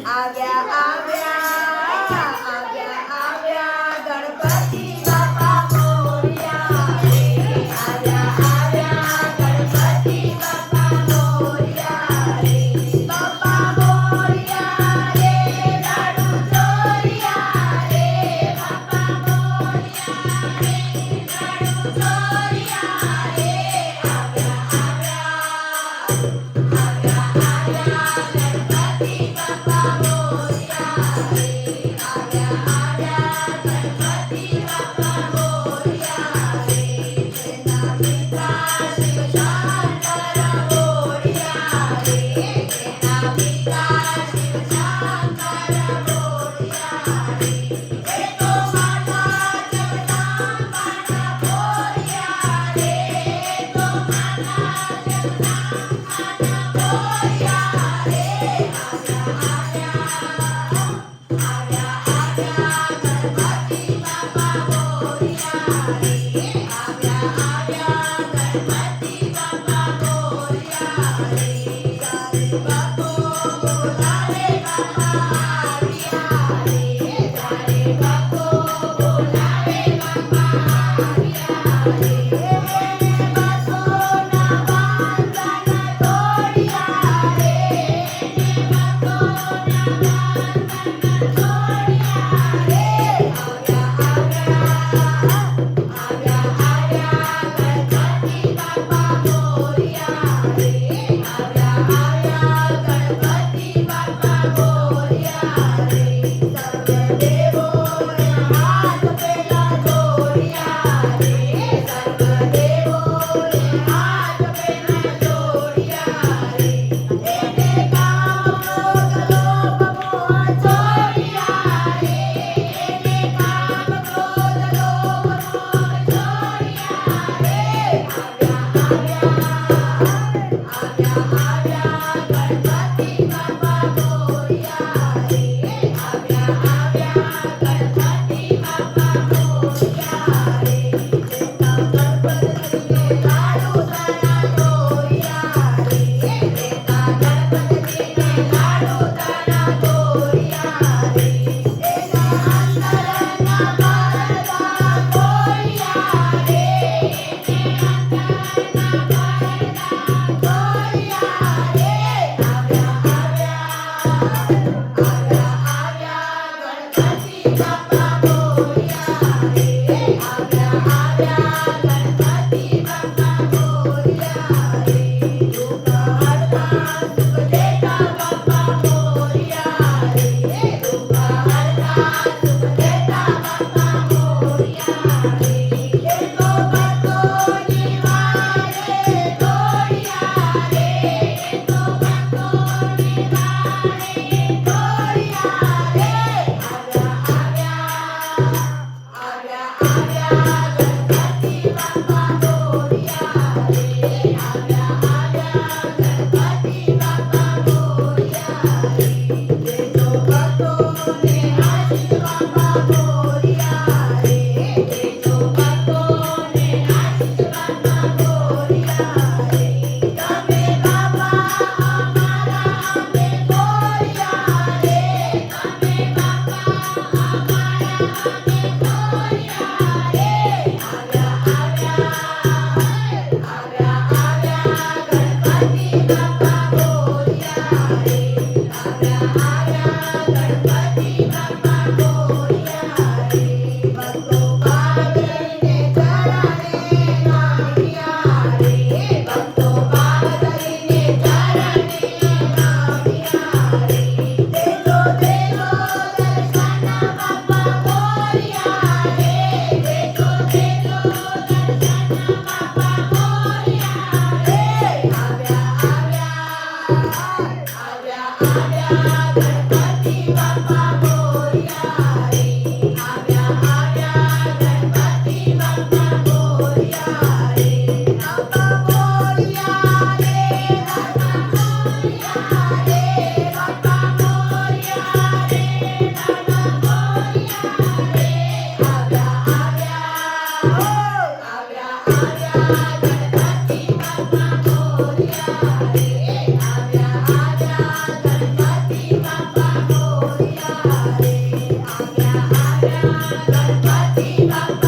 આવ્યા આવ્યા આવ્યા આવ્યા ગણપતિ બાપા મોરયા રે. આવ્યા આવ્યા ગણપતિ બાપા મોરયા રે. બાપા મોરયા રે લાડુ ચોર્યા રે. બાપા મોરયા રે લાડુ ચોર્યા રે. આવ્યા આવ્યા ગણપતિ બાપા મોરયા રે. આવ્યા આવ્યા ગણપતિ બાપા મોરયા રે. જેના પિતા શિવ શંકર મોરયા રે. જેના પિતા શિવ શંકર મોરયા રે. એ તો માતા જગદંબાના મોરયા રે. એ તો માતા જગદંબાના મોરયા રે. આવ્યા આવ્યા ગણપતિ બાપા મોરયા રે. આવ્યા આવ્યા ગણપતિ બાપા મોરયા રે. તારે બાપો બોલાવે બાપા આવ્યા રે. તારે બાપો બોલાવે બાપા આવ્યા રે. એને બાસોના બાંધન તોડ્યા રે. એને બાસોના બાંધન તોડ્યા રે. આવ્યા આવ્યા ગણપતિ બાપા મોરયા રે. આવ્યા આવ્યા ગણપતિ બાપા મોરયા રે. સર્વદેવોને હાથ પેલા જોડ્યા રે. સર્વદેવોને હાથ પેલા જોડ્યા રે. એને કામ ક્રોધ લોભ મોહ છોડ્યા રે. એને કામ ક્રોધ લોભ મોહ છોડ્યા રે. આવ્યા આવ્યા ગણપતિ બાપા મોરયા રે. આવ્યા આવ્યા ગણપતિ બાપા મોરયા રે. જેતા ગણપતિને લાડુ તારા દોર્યા રે. જેતા ગણપતિને લાડુ તારા દોર્યા રે. એના અંતરના ભરતા ખોલ્યા રે. એને અંતરના ભરતા ખોલ્યા રે. આવ્યા આવ્યા ગણપતિ બાપા મોરયા રે. આવ્યા આવ્યા ગણપતિ બાપા મોરયા રે. દુઃખ હરતા સુખ દેતા બાપા મોરયા રે. દુઃખ હરતા સુખ દેતા બાપા મોરયા રે. એ તો ભક્તોની વારે દોડ્યા રે. એ તો ભક્તોની વારે દોડ્યા રે. આવ્યા આવ્યા ગણપતિ બાપા મોરયા રે. આવ્યા આવ્યા ગણપતિ બાપા મોરયા રે. દેજો ભક્તોને આશીષ બાપા મોરયા રે. દેજો ભક્તોને આશીષ બાપા મોરયા રે. તમે બાપા અમારા અમે મોરયા રે. તમે બાપા અમારા અમે મોરયા રે. આવ્યા આવ્યા ગણપતિ બાપા મોરયા રે. આવ્યા આવ્યા ગણપતિ બાપા મોરયા રે. ભક્તો ભાવ ધરીને ચરણે નામ્યા રે. ભક્તો ભાવ ધરીને ચરણે નામ્યા રે. દેજો દેજો દર્શન બાપા મોરયા રે. દેજો દેજો દર્શન બાપા મોરયા રે. આવ્યા આવ્યા ગણપતિ બાપા મોરયા રે. આવ્યા આવ્યા ગણપતિ બાપા મોરયા રે. બાપા મોરયા રે. બાપા મોરયા રે. બાપા મોરયા રે. બાપા મોરયા રે. આવ્યા આવ્યા ગણપતિ બાપા મોરયા રે. આવ્યા આવ્યા ગણપતિ બાપ્પા